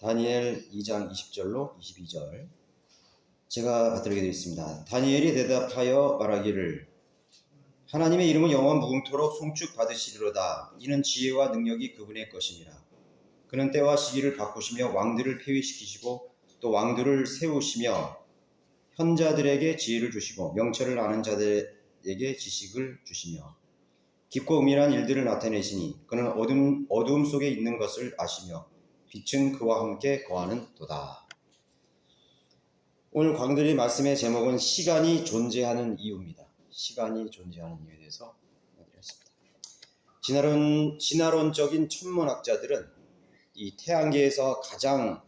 다니엘 2장 20절로 22절 제가 받들게 되어 있습니다. 다니엘이 대답하여 말하기를 하나님의 이름은 영원 무궁토록 송축 받으시리로다. 이는 지혜와 능력이 그분의 것이니라. 그는 때와 시기를 바꾸시며 왕들을 폐위시키시고 또 왕들을 세우시며 현자들에게 지혜를 주시고 명철을 아는 자들에게 지식을 주시며 깊고 은밀한 일들을 나타내시니 그는 어두움 속에 있는 것을 아시며 빛은 그와 함께 거하는 도다. 오늘 강들의 말씀의 제목은 시간이 존재하는 이유입니다. 시간이 존재하는 이유에 대해서 말드렸습니다. 진화론적인 천문학자들은 이 태양계에서 가장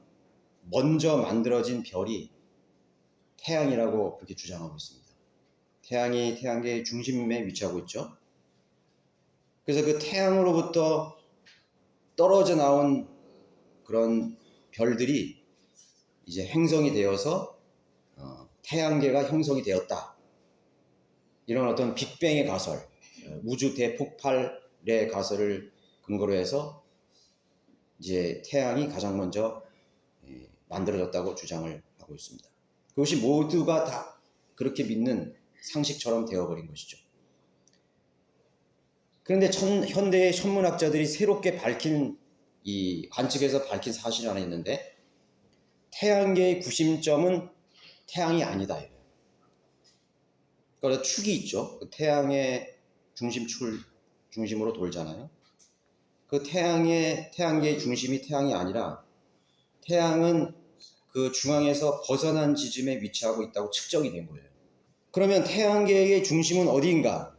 먼저 만들어진 별이 태양이라고 그렇게 주장하고 있습니다. 태양이 태양계의 중심에 위치하고 있죠. 그래서 그 태양으로부터 떨어져 나온 그런 별들이 이제 행성이 되어서 태양계가 형성이 되었다. 이런 어떤 빅뱅의 가설, 우주 대폭발의 가설을 근거로 해서 이제 태양이 가장 먼저 만들어졌다고 주장을 하고 있습니다. 그것이 모두가 다 그렇게 믿는 상식처럼 되어버린 것이죠. 그런데 현대의 천문학자들이 새롭게 밝힌 관측에서 밝힌 사실이 하나 있는데 태양계의 구심점은 태양이 아니다. 그래서 축이 있죠. 태양의 중심축을 중심으로 돌잖아요. 그 태양계의 중심이 태양이 아니라 태양은 그 중앙에서 벗어난 지점에 위치하고 있다고 측정이 된 거예요. 그러면 태양계의 중심은 어디인가?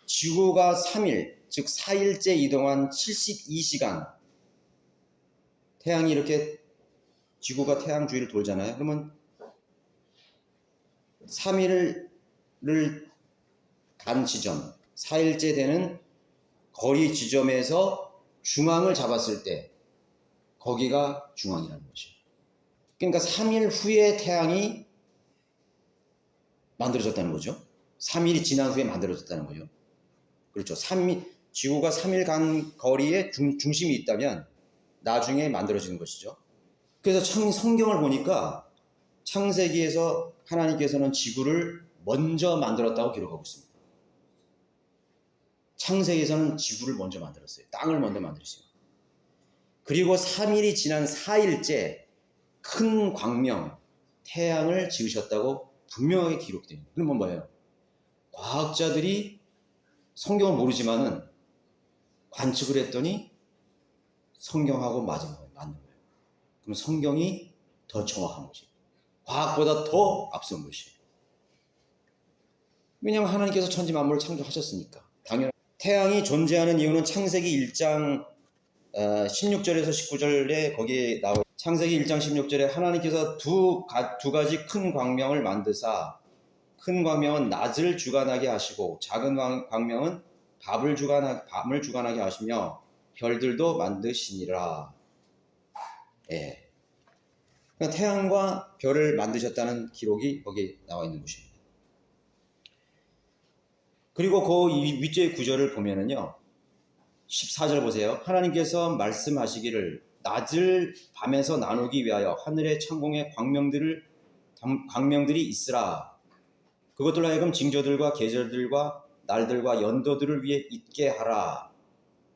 지구가 3일, 즉 4일째 이동한 72시간 태양이 이렇게 지구가 태양 주위를 돌잖아요. 그러면 3일을 간 지점, 4일째 되는 거리 지점에서 중앙을 잡았을 때 거기가 중앙이라는 것이에요. 그러니까 3일 후에 태양이 만들어졌다는 거죠. 3일이 지난 후에 만들어졌다는 거죠. 그렇죠. 지구가 3일 간 거리에 중심이 있다면 나중에 만들어지는 것이죠. 그래서 성경을 보니까 창세기에서 하나님께서는 지구를 먼저 만들었다고 기록하고 있습니다. 창세기에서는 지구를 먼저 만들었어요. 땅을 먼저 만들었어요. 그리고 3일이 지난 4일째 큰 광명, 태양을 지으셨다고 분명하게 기록돼요. 그럼 뭐예요? 과학자들이 성경을 모르지만은 관측을 했더니 성경하고 맞는 거예요. 그럼 성경이 더 정확한 것이에요. 과학보다 더 앞선 것이에요. 왜냐하면 하나님께서 천지 만물을 창조하셨으니까. 당연히 태양이 존재하는 이유는 창세기 1장 16절에서 19절에 거기에 나와 창세기 1장 16절에 하나님께서 두 가지 큰 광명을 만드사 큰 광명은 낮을 주관하게 하시고 작은 광명은 밤을 주관하게 하시며 별들도 만드시니라. 예. 그러니까 태양과 별을 만드셨다는 기록이 거기에 나와 있는 것입니다. 그리고 그 위쪽의 구절을 보면은요. 14절 보세요. 하나님께서 말씀하시기를 낮을 밤에서 나누기 위하여 하늘의 창공에 광명들이 있으라. 그것들로 하여금 징조들과 계절들과 날들과 연도들을 위해 있게 하라.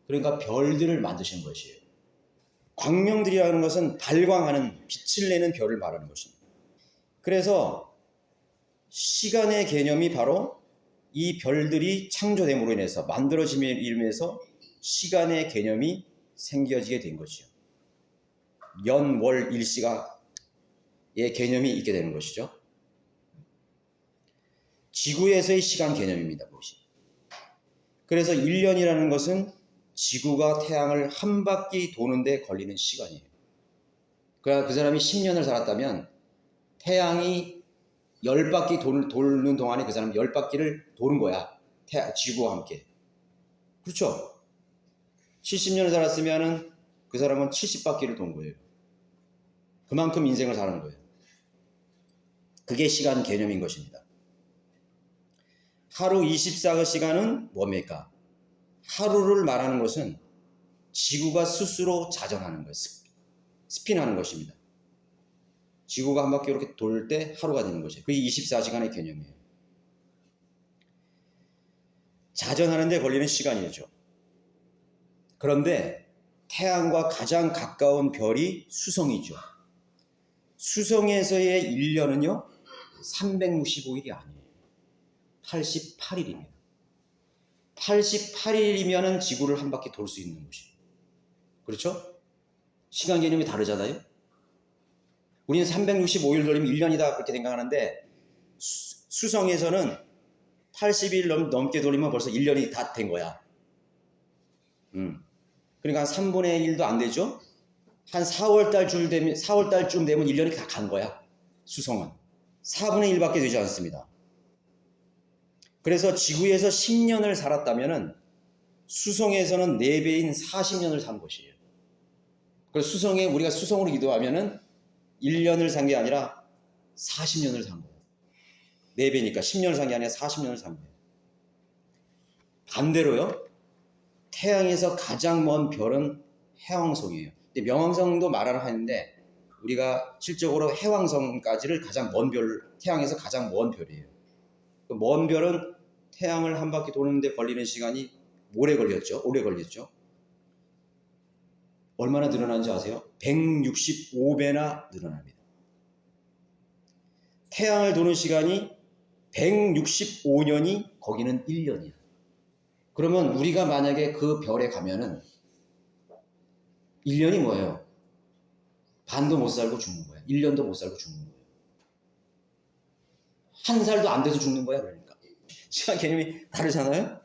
그러니까 별들을 만드신 것이에요. 광명들이라는 것은 발광하는 빛을 내는 별을 말하는 것입니다. 그래서 시간의 개념이 바로 이 별들이 창조됨으로 인해서 만들어짐으로 인해서 시간의 개념이 생겨지게 된 것이죠. 연, 월, 일시가의 개념이 있게 되는 것이죠. 지구에서의 시간 개념입니다. 그것이. 그래서 1년이라는 것은 지구가 태양을 한 바퀴 도는데 걸리는 시간이에요. 그러니까 그 사람이 10년을 살았다면 태양이 10바퀴 도는 동안에 그 사람이 10바퀴를 도는 거야. 지구와 함께. 그렇죠? 70년을 살았으면 그 사람은 70바퀴를 도는 거예요. 그만큼 인생을 사는 거예요. 그게 시간 개념인 것입니다. 하루 24시간은 뭡니까? 하루를 말하는 것은 지구가 스스로 자정하는 거예요. 스핀하는 것입니다. 지구가 한 바퀴 이렇게 돌 때 하루가 되는 거죠. 그게 24시간의 개념이에요. 자전하는 데 걸리는 시간이죠. 그런데 태양과 가장 가까운 별이 수성이죠. 수성에서의 1년은요 365일이 아니에요. 88일입니다. 88일이면 지구를 한 바퀴 돌 수 있는 것이에요. 그렇죠? 시간 개념이 다르잖아요. 우리는 365일 돌리면 1년이다 그렇게 생각하는데 수성에서는 80일 넘게 돌리면 벌써 1년이 다 된 거야. 그러니까 한 3분의 1도 안 되죠? 한 4월달쯤 되면 1년이 다 간 거야. 수성은. 4분의 1밖에 되지 않습니다. 그래서 지구에서 10년을 살았다면 수성에서는 4배인 40년을 산 것이에요. 그래서 수성에 우리가 수성으로 기도하면은 1년을 산 게 아니라 40년을 산 거예요. 4배니까 10년을 산 게 아니라 40년을 산 거예요. 반대로요. 태양에서 가장 먼 별은 해왕성이에요. 근데 명왕성도 말을 하는데 우리가 실적으로 해왕성까지를 가장 먼 별, 태양에서 가장 먼 별이에요. 그 먼 별은 태양을 한 바퀴 도는데 걸리는 시간이 오래 걸렸죠. 얼마나 늘어난지 아세요? 165배나 늘어납니다. 태양을 도는 시간이 165년이 거기는 1년이야. 그러면 우리가 만약에 그 별에 가면은 1년이 뭐예요? 반도 못 살고 죽는 거야. 1년도 못 살고 죽는 거예요. 한 살도 안 돼서 죽는 거야. 그러니까 시간 개념이 다르잖아요.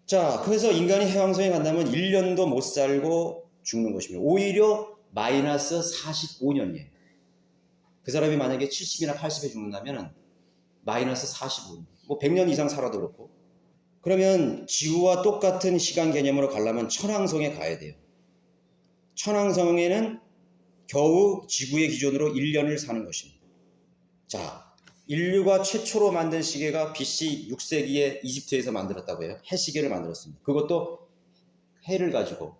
자, 그래서 인간이 해왕성에 간다면 1년도 못 살고 죽는 것입니다. 오히려 마이너스 45년이에요. 그 사람이 만약에 70이나 80에 죽는다면 마이너스 45년. 뭐 100년 이상 살아도 그렇고. 그러면 지구와 똑같은 시간 개념으로 가려면 천왕성에 가야 돼요. 천왕성에는 겨우 지구의 기준으로 1년을 사는 것입니다. 자, 인류가 최초로 만든 시계가 BC 6세기에 이집트에서 만들었다고 해요. 해시계를 만들었습니다. 그것도 해를 가지고.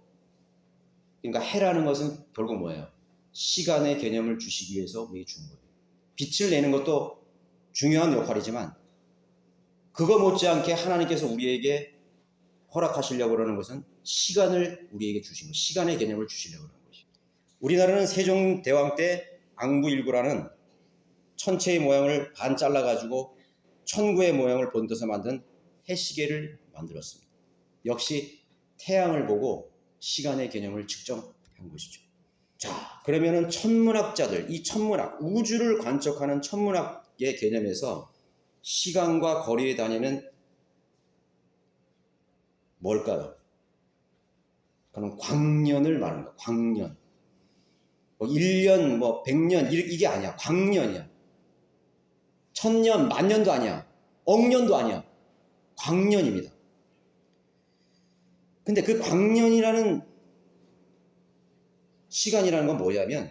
그러니까 해라는 것은 결국 뭐예요? 시간의 개념을 주시기 위해서 우리에게 준 거예요. 빛을 내는 것도 중요한 역할이지만 그거 못지않게 하나님께서 우리에게 허락하시려고 그러는 것은 시간을 우리에게 주신 거예요. 시간의 개념을 주시려고 그러는 것이에요. 우리나라는 세종대왕 때 앙부일구라는 천체의 모양을 반 잘라가지고 천구의 모양을 본떠서 만든 해시계를 만들었습니다. 역시 태양을 보고 시간의 개념을 측정한 것이죠. 자, 그러면은 천문학자들, 이 천문학, 우주를 관측하는 천문학의 개념에서 시간과 거리의 단위는 뭘까요? 그럼 광년을 말하는 거야. 광년. 뭐 1년, 뭐 100년 이게 아니야. 광년이야. 1000년, 만년도 아니야. 억년도 아니야. 광년입니다. 근데 그 광년이라는 시간이라는 건 뭐냐면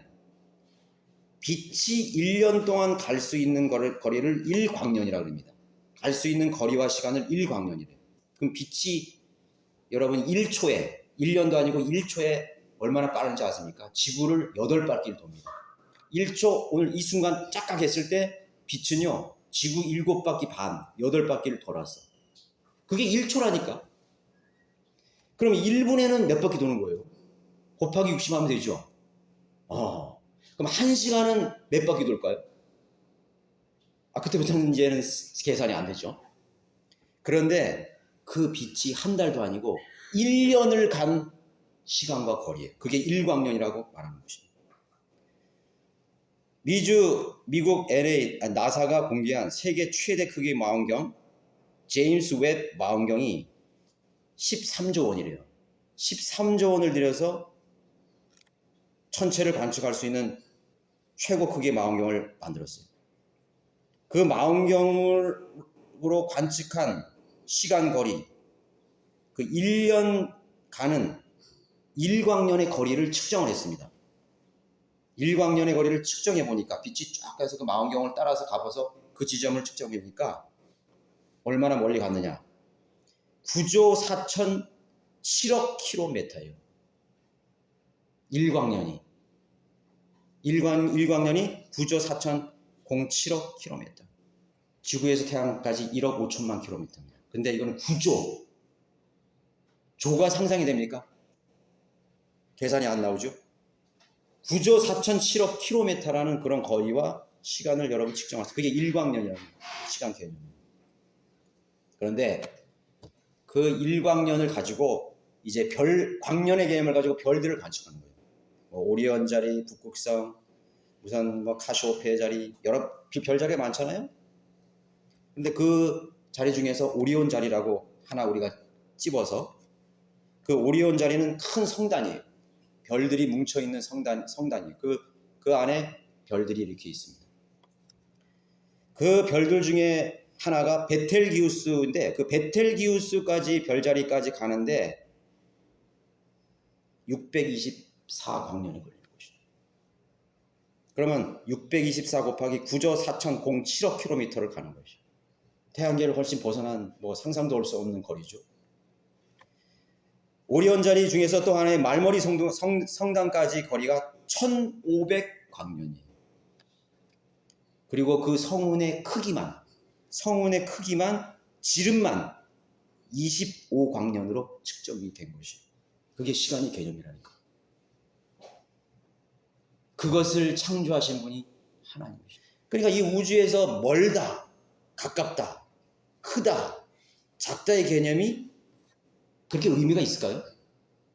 빛이 1년 동안 갈 수 있는 거리를 1광년이라고 합니다. 갈 수 있는 거리와 시간을 1광년이래요. 그럼 빛이 여러분 1초에 1년도 아니고 1초에 얼마나 빠른지 아십니까? 지구를 8바퀴를 돕니다. 1초 오늘 이 순간 짝깍 했을 때 빛은요 지구 7바퀴 반 8바퀴를 돌았어. 그게 1초라니까. 그럼 1분에는 몇 바퀴 도는 거예요? 곱하기 60 하면 되죠. 그럼 1시간은 몇 바퀴 돌까요? 그때부터는 이제는 계산이 안 되죠. 그런데 그 빛이 한 달도 아니고 1년을 간 시간과 거리에 그게 1광년이라고 말하는 것입니다. 미국 나사가 공개한 세계 최대 크기의 망원경 제임스 웹 망원경이 13조 원이래요. 13조 원을 들여서 천체를 관측할 수 있는 최고 크기의 망원경을 만들었어요. 그 망원경으로 관측한 시간 거리, 그 1년 가는 1광년의 거리를 측정을 했습니다. 1광년의 거리를 측정해 보니까 빛이 쫙 가서 그 망원경을 따라서 가봐서 그 지점을 측정해 보니까 얼마나 멀리 갔느냐. 9조 4천 7억 킬로미터예요. 1광년이. 일광년이 9조 4,007억 킬로미터. 지구에서 태양까지 1억 5천만 킬로미터입니다. 근데 이거는 9조. 조가 상상이 됩니까? 계산이 안 나오죠? 9조 4,007억 킬로미터라는 그런 거리와 시간을 여러분 측정하세요. 그게 일광년이라는 시간 개념입니다. 그런데 그 일광년을 가지고 이제 광년의 개념을 가지고 별들을 관측하는 거예요. 오리온 자리, 북극성, 우선 카시오페 자리, 여러 별자리가 많잖아요. 근데 그 자리 중에서 오리온 자리라고 하나 우리가 집어서, 그 오리온 자리는 큰 성단이에요. 별들이 뭉쳐있는 성단이에요. 그 안에 별들이 이렇게 있습니다. 그 별들 중에 하나가 베텔기우스인데, 그 베텔기우스까지 별자리까지 가는데 624광년이 걸리는 것이죠. 그러면 624 곱하기 9조 4,007억 킬로미터를 가는 것이죠. 태양계를 훨씬 벗어난 상상도 할 수 없는 거리죠. 오리온 자리 중에서 또 하나의 말머리 성단까지 거리가 1,500광년이에요. 그리고 그 성운의 크기만 지름만 25광년으로 측정이 된 것이에요. 그게 시간의 개념이라니까. 그것을 창조하신 분이 하나님이시죠. 그러니까 이 우주에서 멀다, 가깝다, 크다, 작다의 개념이 그렇게 의미가 있을까요?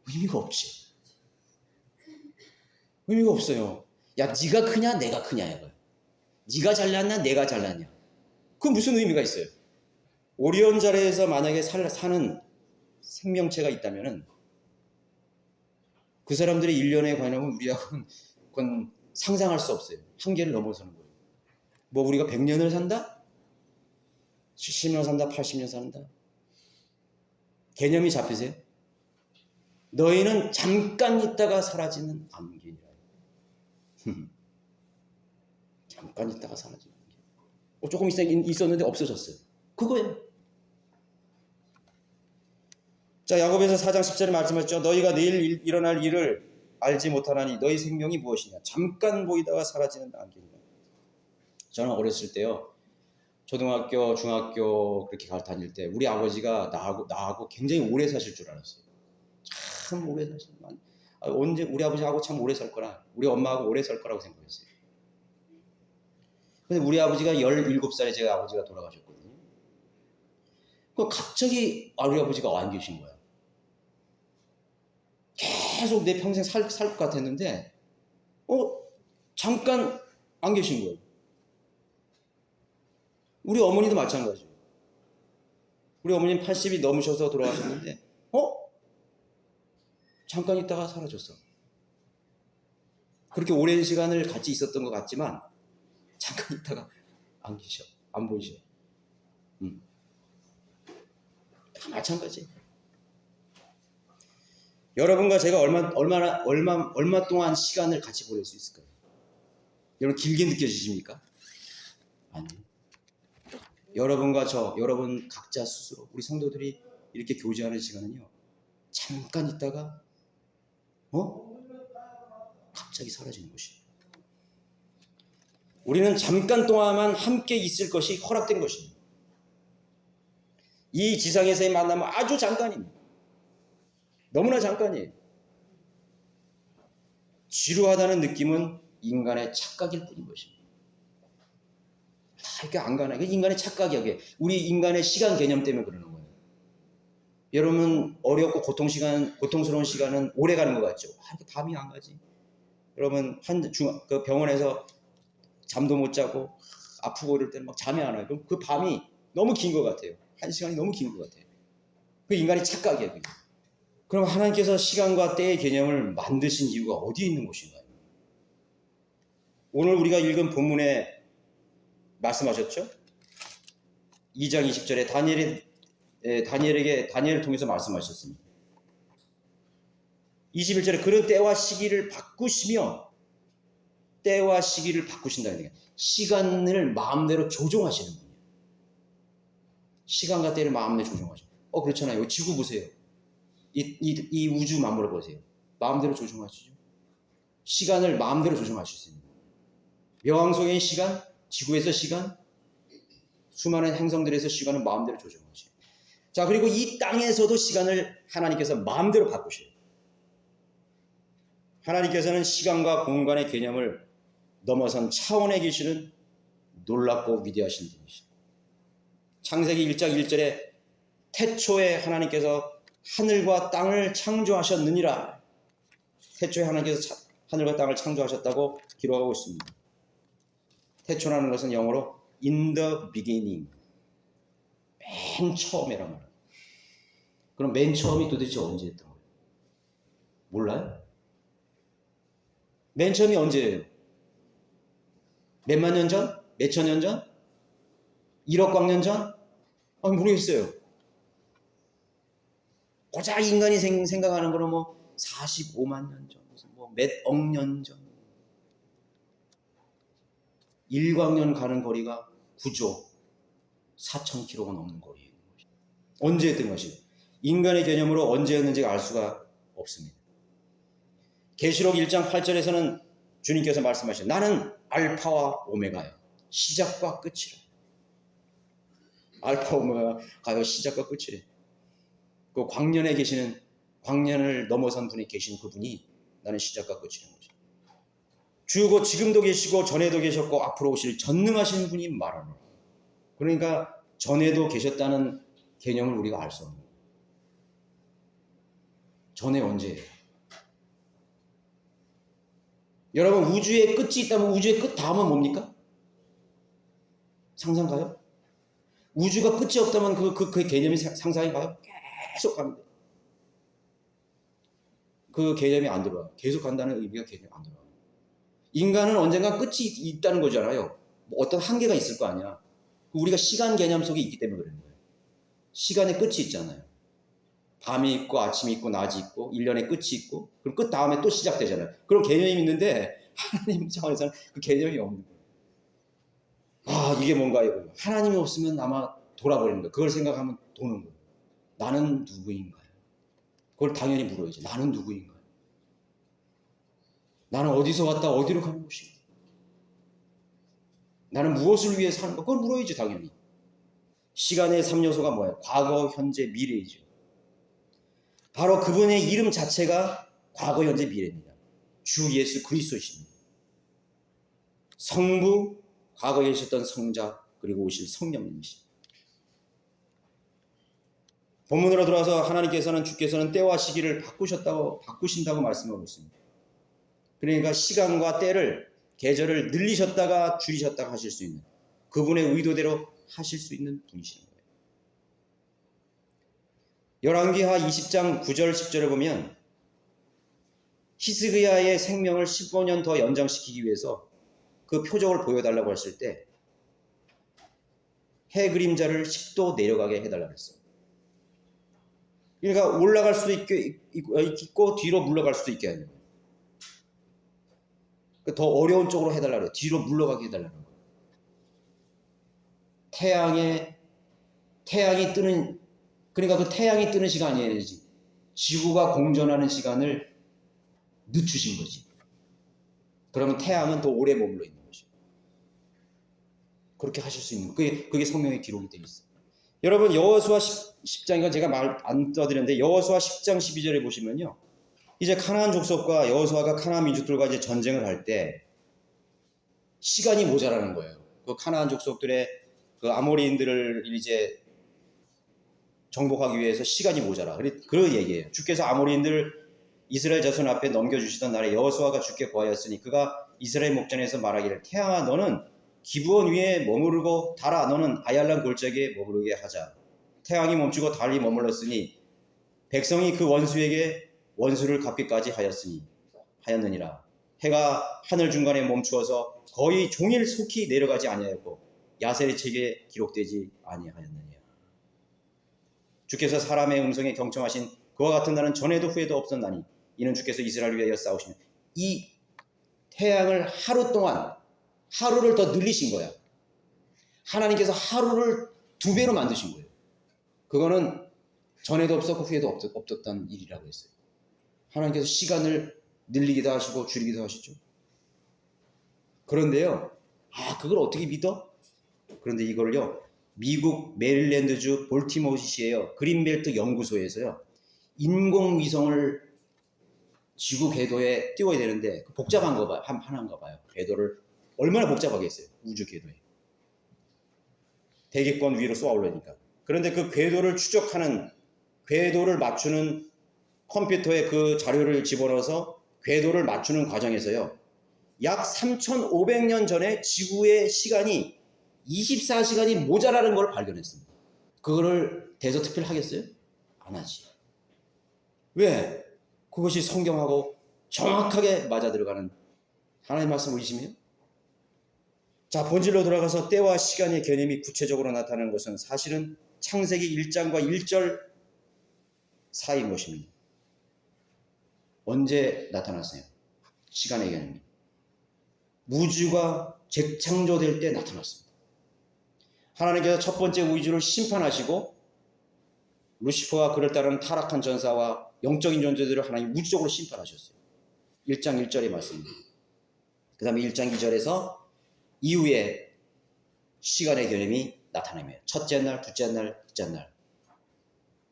의미가 없지. 의미가 없어요. 야, 네가 크냐 내가 크냐 이거야. 네가 잘났나 내가 잘났냐. 그건 무슨 의미가 있어요? 오리온 자리에서 만약에 사는 생명체가 있다면은 그 사람들의 일련에 관하면 우리하고는 그건 상상할 수 없어요. 한계를 넘어서는 거예요. 우리가 100년을 산다? 70년 산다? 80년 산다? 개념이 잡히세요? 너희는 잠깐 있다가 사라지는 암기니라. 잠깐 있다가 사라지는 암기. 조금 있었는데 없어졌어요. 그거예요. 자, 야고보서 4장 10절에 말씀하셨죠. 너희가 내일 일어날 일을 알지 못하나니 너희 생명이 무엇이냐. 잠깐 보이다가 사라지는 안개니라. 저는 어렸을 때요, 초등학교, 중학교 그렇게 다닐 때 우리 아버지가 나하고 굉장히 오래 사실 줄 알았어요. 참 오래 사실. 언제 우리 아버지하고 참 오래 살 거라, 우리 엄마하고 오래 살 거라고 생각했어요. 근데 우리 아버지가 17살에 제가 아버지가 돌아가셨거든요. 갑자기 우리 아버지가 안 계신 거야. 계속 내 평생 살 것 같았는데 잠깐 안 계신 거예요. 우리 어머니도 마찬가지예요. 우리 어머니는 80이 넘으셔서 돌아가셨는데 잠깐 있다가 사라졌어. 그렇게 오랜 시간을 같이 있었던 것 같지만 잠깐 있다가 안 계셔. 안 보이셔. 다 마찬가지예요. 여러분과 제가 얼마 동안 시간을 같이 보낼 수 있을까요? 여러분 길게 느껴지십니까? 아니요. 여러분과 여러분 각자 스스로, 우리 성도들이 이렇게 교제하는 시간은요, 잠깐 있다가 갑자기 사라지는 것이에요. 우리는 잠깐 동안만 함께 있을 것이 허락된 것입니다. 이 지상에서의 만남은 아주 잠깐입니다. 너무나 잠깐이에요. 지루하다는 느낌은 인간의 착각일 뿐인 것입니다. 이렇게 안 가나. 인간의 착각이야. 우리 인간의 시간 개념 때문에 그러는 거예요. 여러분, 어렵고 고통스러운 시간은 오래 가는 것 같죠? 이렇게 밤이 안 가지. 여러분, 그 병원에서 잠도 못 자고 아프고 이럴 때는 막 잠이 안 와요. 그럼 그 밤이 너무 긴 것 같아요. 1시간이 너무 긴 것 같아요. 그 인간의 착각이에요. 그게. 그럼 하나님께서 시간과 때의 개념을 만드신 이유가 어디에 있는 것인가요? 오늘 우리가 읽은 본문에 말씀하셨죠? 2장 20절에 다니엘을 통해서 말씀하셨습니다. 21절에 그런 때와 시기를 바꾸신다는 얘기예요. 시간을 마음대로 조종하시는 분이에요. 시간과 때를 마음대로 조종하시는 분이에요. 그렇잖아요. 지구 보세요. 이 우주 만물을 보세요. 마음대로 조종하시죠. 시간을 마음대로 조정하실 수 있는 거예요. 명왕성의 시간, 지구에서 시간, 수많은 행성들에서 시간을 마음대로 조정하셔요. 자, 그리고 이 땅에서도 시간을 하나님께서 마음대로 바꾸셔요. 하나님께서는 시간과 공간의 개념을 넘어선 차원에 계시는 놀랍고 위대하신 분이십니다. 창세기 1장 1절에 태초에 하나님께서 하늘과 땅을 창조하셨느니라. 태초에 하나님께서 하늘과 땅을 창조하셨다고 기록하고 있습니다. 태초라는 것은 영어로 in the beginning, 맨 처음이란 말이에요. 그럼 맨 처음이 도대체 언제였던 거예요? 몰라요? 맨 처음이 언제예요? 몇만 년 전? 몇천 년 전? 1억 광년 전? 아니, 모르겠어요. 고작 인간이 생각하는 거는 뭐 45만 년 전, 뭐 몇 억 년 전. 1광년 가는 거리가 9조 4,000km가 넘는 거리예요. 언제 했던 것이? 인간의 개념으로 언제였는지가 알 수가 없습니다. 계시록 1장 8절에서는 주님께서 말씀하시죠. 나는 알파와 오메가야. 시작과 끝이라. 알파 오메가가 시작과 끝이래. 그 광년에 계시는, 광년을 넘어선 분이 계신 그분이 나는 시작과 끝이라는 거죠. 주고 지금도 계시고 전에도 계셨고 앞으로 오실 전능하신 분이 말하노라. 그러니까 전에도 계셨다는 개념을 우리가 알 수 없는 거예요. 전에 언제예요? 여러분, 우주의 끝이 있다면 우주의 끝 다음은 뭡니까? 상상가요? 우주가 끝이 없다면 그 개념이 상상인가요? 계속 갑니다. 그 개념이 안 들어와요. 계속 간다는 의미가 개념이 안 들어와요. 인간은 언젠가 끝이 있다는 거잖아요. 뭐 어떤 한계가 있을 거 아니야. 우리가 시간 개념 속에 있기 때문에 그러는 거예요. 시간의 끝이 있잖아요. 밤이 있고 아침이 있고 낮이 있고 1년의 끝이 있고 그럼 끝 다음에 또 시작되잖아요. 그런 개념이 있는데 하나님 차원에서는 그 개념이 없는 거예요. 아, 이게 뭔가 이거. 하나님이 없으면 아마 돌아버리는 거예요. 그걸 생각하면 도는 거예요. 나는 누구인가요? 그걸 당연히 물어야죠. 나는 누구인가요? 나는 어디서 왔다 어디로 가는 것인가? 나는 무엇을 위해 사는 거? 그걸 물어야죠, 당연히. 시간의 3요소가 뭐예요? 과거, 현재, 미래이죠. 바로 그분의 이름 자체가 과거, 현재, 미래입니다. 주 예수 그리스도이십니다. 성부, 과거에 계셨던 성자, 그리고 오실 성령님이십니다. 본문으로 들어와서 하나님께서는 주께서는 때와 시기를 바꾸신다고 말씀하고 있습니다. 그러니까 시간과 때를, 계절을 늘리셨다가 줄이셨다가 하실 수 있는, 그분의 의도대로 하실 수 있는 분이시는 거예요. 열왕기하 20장 9절 10절에 보면 히스기야의 생명을 15년 더 연장시키기 위해서 그 표적을 보여달라고 했을 때 해 그림자를 10도 내려가게 해달라고 했어요. 그러니까 올라갈 수도 있고 뒤로 물러갈 수도 있게 하는 거예요. 더 어려운 쪽으로 해달라고 해요. 뒤로 물러가게 해달라는 거예요. 태양이 뜨는, 그러니까 그 태양이 뜨는 시간이 아니지, 지구가 공전하는 시간을 늦추신 거지. 그러면 태양은 더 오래 머물러 있는 거죠. 그렇게 하실 수 있는, 그게 성경에 기록이 되어 있어요. 여러분, 여호수아 10장, 이건 제가 말 안 떠드렸는데 여호수아 10장 12절에 보시면요, 이제 가나안 족속과 여호수아가 가나안 민족들과 이제 전쟁을 할 때 시간이 모자라는 거예요. 그 가나안 족속들의 그 아모리인들을 이제 정복하기 위해서 시간이 모자라. 그런 얘기예요. 주께서 아모리인들을 이스라엘 자손 앞에 넘겨주시던 날에 여호수아가 주께 고하였으니 그가 이스라엘 목전에서 말하기를, 태양아 너는 기브온 위에 머무르고 달아 너는 아얄란 골짜기에 머무르게 하자. 태양이 멈추고 달이 머물렀으니 백성이 그 원수에게 원수를 갚기까지 하였느니라. 해가 하늘 중간에 멈추어서 거의 종일 속히 내려가지 아니하였고 야셀의 책에 기록되지 아니하였느니라. 주께서 사람의 음성에 경청하신 그와 같은 날은 전에도 후에도 없었나니 이는 주께서 이스라엘을 위하여 싸우시며, 이 태양을 하루 동안 하루를 더 늘리신 거야. 하나님께서 하루를 2배로 만드신 거예요. 그거는 전에도 없었고 후에도 없었던 일이라고 했어요. 하나님께서 시간을 늘리기도 하시고 줄이기도 하시죠. 그런데요, 그걸 어떻게 믿어? 그런데 이걸요, 미국 메릴랜드주 볼티모어시에요 그린벨트 연구소에서요, 인공위성을 지구 궤도에 띄워야 되는데 복잡한 거 봐요. 하나인가 봐요. 궤도를 얼마나 복잡하겠어요. 우주 궤도에. 대기권 위로 쏘아 올리니까. 그런데 그 궤도를 추적하는, 궤도를 맞추는 컴퓨터에 그 자료를 집어넣어서 궤도를 맞추는 과정에서요, 약 3,500년 전에 지구의 시간이 24시간이 모자라는 걸 발견했습니다. 그거를 대서특필하겠어요? 안 하지. 왜? 그것이 성경하고 정확하게 맞아 들어가는 하나님의 말씀을 의심해요? 자, 본질로 돌아가서 때와 시간의 개념이 구체적으로 나타나는 것은 사실은 창세기 1장과 1절 사이인 것입니다. 언제 나타났어요? 시간의 개념이. 우주가 재창조될 때 나타났습니다. 하나님께서 첫 번째 우주를 심판하시고 루시퍼와 그를 따르는 타락한 전사와 영적인 존재들을 하나님 우주적으로 심판하셨어요. 1장 1절의 말씀입니다. 그 다음에 1장 2절에서 이후에 시간의 개념이 나타납니다. 첫째 날, 둘째 날, 셋째 날.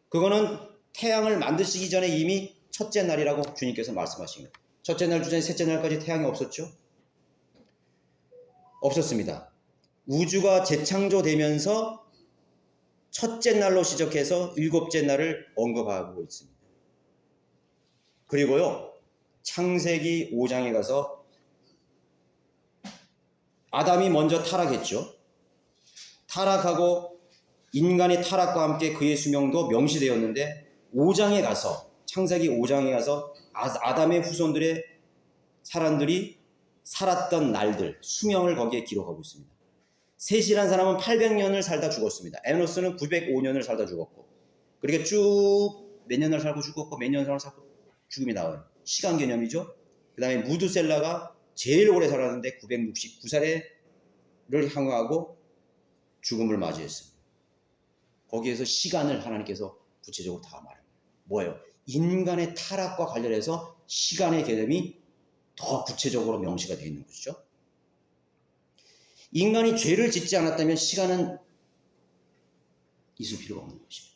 그거는 태양을 만드시기 전에 이미 첫째 날이라고 주님께서 말씀하신 거예요. 첫째 날, 둘째 날, 셋째 날까지 태양이 없었죠? 없었습니다. 우주가 재창조되면서 첫째 날로 시작해서 일곱째 날을 언급하고 있습니다. 그리고요, 창세기 5장에 가서 아담이 먼저 타락했죠. 타락하고 인간의 타락과 함께 그의 수명도 명시되었는데 5장에 가서, 창세기 5장에 가서 아담의 후손들의 사람들이 살았던 날들, 수명을 거기에 기록하고 있습니다. 셋이라는 사람은 800년을 살다 죽었습니다. 에노스는 905년을 살다 죽었고, 그렇게 쭉 몇 년을 살고 죽었고 몇 년을 살고 죽음이 나와요. 시간 개념이죠. 그 다음에 무드셀라가 제일 오래 살았는데 969살을 향하고 죽음을 맞이했습니다. 거기에서 시간을 하나님께서 구체적으로 다 말합니다. 뭐예요? 인간의 타락과 관련해서 시간의 개념이 더 구체적으로 명시가 되어 있는 것이죠. 인간이 죄를 짓지 않았다면 시간은 있을 필요가 없는 것입니다.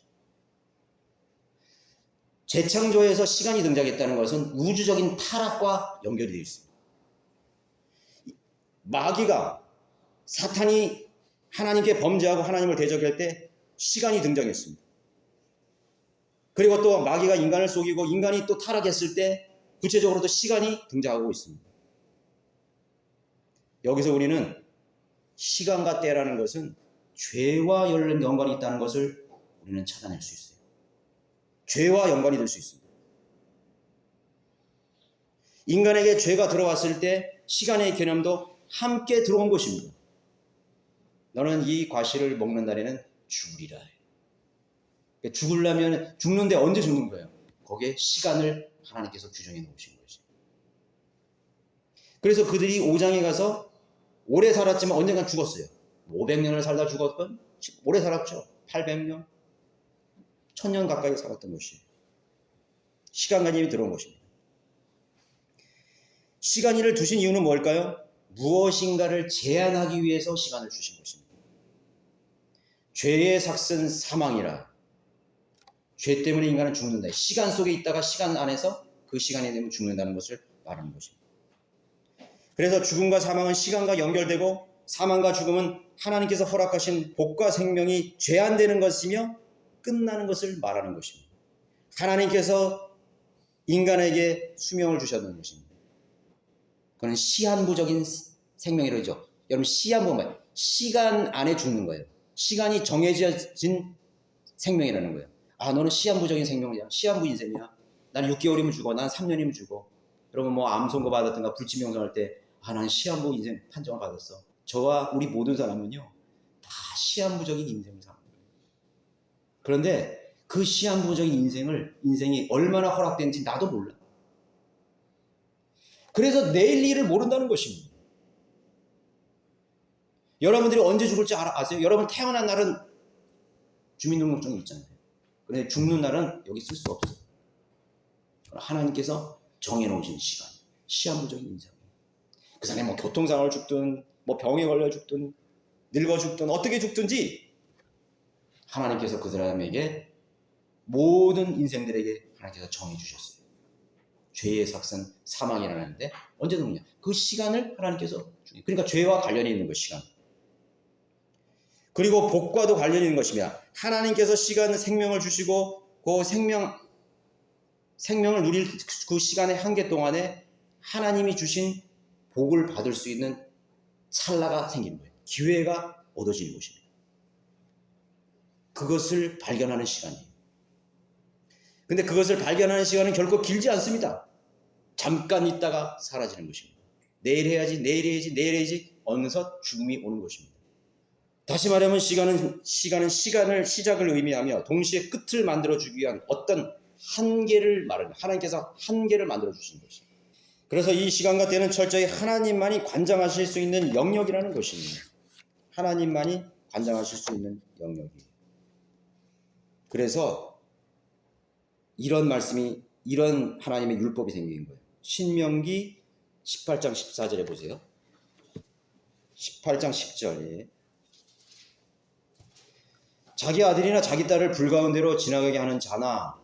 재창조에서 시간이 등장했다는 것은 우주적인 타락과 연결이 되어 있습니다. 마귀가, 사탄이 하나님께 범죄하고 하나님을 대적할 때 시간이 등장했습니다. 그리고 또 마귀가 인간을 속이고 인간이 또 타락했을 때 구체적으로도 시간이 등장하고 있습니다. 여기서 우리는 시간과 때라는 것은 죄와 연관이 있다는 것을 우리는 찾아낼 수 있어요. 죄와 연관이 될 수 있습니다. 인간에게 죄가 들어왔을 때 시간의 개념도 함께 들어온 것입니다. 너는 이 과실을 먹는 날에는 죽으리라. 죽으려면 죽는데 언제 죽는 거예요? 거기에 시간을 하나님께서 규정해 놓으신 것이죠. 그래서 그들이 5장에 가서 오래 살았지만 언젠간 죽었어요. 500년을 살다 죽었건 오래 살았죠. 800년, 1000년 가까이 살았던 것이에요. 시간관념이 들어온 것입니다. 시간을 두신 이유는 뭘까요? 무엇인가를 제한하기 위해서 시간을 주신 것입니다. 죄의 삭은 사망이라. 죄 때문에 인간은 죽는다. 시간 속에 있다가 시간 안에서 그 시간이 되면 죽는다는 것을 말하는 것입니다. 그래서 죽음과 사망은 시간과 연결되고 사망과 죽음은 하나님께서 허락하신 복과 생명이 제한되는 것이며 끝나는 것을 말하는 것입니다. 하나님께서 인간에게 수명을 주셨는 것입니다. 그건 시한부적인 생명이라죠. 여러분, 시한부 뭐예요? 시간 안에 죽는 거예요. 시간이 정해진 생명이라는 거예요. 너는 시한부적인 생명이야. 시한부 인생이야. 나는 6개월이면 죽어. 난 3년이면 죽어. 여러분 뭐 암 선고 받았던가 불치명령할 때 나는 시한부 인생 판정을 받았어. 저와 우리 모든 사람은요 다 시한부적인 인생을 사는 거예요. 그런데 그 시한부적인 인생이 얼마나 허락된지 나도 몰라. 그래서 내일 일을 모른다는 것입니다. 여러분들이 언제 죽을지 아세요? 여러분 태어난 날은 주민등록증이 있잖아요. 그런데 죽는 날은 여기 쓸 수 없어요. 하나님께서 정해놓으신 시간, 시한부적인 인생. 그 사람이 뭐 교통사고를 죽든 뭐 병에 걸려 죽든 늙어 죽든 어떻게 죽든지 하나님께서 그 사람에게 모든 인생들에게 하나님께서 정해주셨어요. 죄의 삭은 사망이라는데 언제 되느냐? 그 시간을 하나님께서 주니. 그러니까 죄와 관련이 있는 것, 시간. 그리고 복과도 관련이 있는 것이며 하나님께서 시간, 생명을 주시고 그 생명을 누릴 그 시간의 한계 동안에 하나님이 주신 복을 받을 수 있는 찰나가 생기는 거예요. 기회가 얻어지는 것입니다. 그것을 발견하는 시간이에요. 근데 그것을 발견하는 시간은 결코 길지 않습니다. 잠깐 있다가 사라지는 것입니다. 내일 해야지, 내일 해야지, 내일 해야지 어느덧 죽음이 오는 것입니다. 다시 말하면 시간은 시간을 시작을 의미하며 동시에 끝을 만들어주기 위한 어떤 한계를 말합니다. 하나님께서 한계를 만들어주신 것입니다. 그래서 이 시간과 때는 철저히 하나님만이 관장하실 수 있는 영역이라는 것입니다. 하나님만이 관장하실 수 있는 영역이에요. 그래서 이런 말씀이, 이런 하나님의 율법이 생긴 거예요. 신명기 18장 14절에 보세요. 18장 10절에 자기 아들이나 자기 딸을 불가운데로 지나가게 하는 자나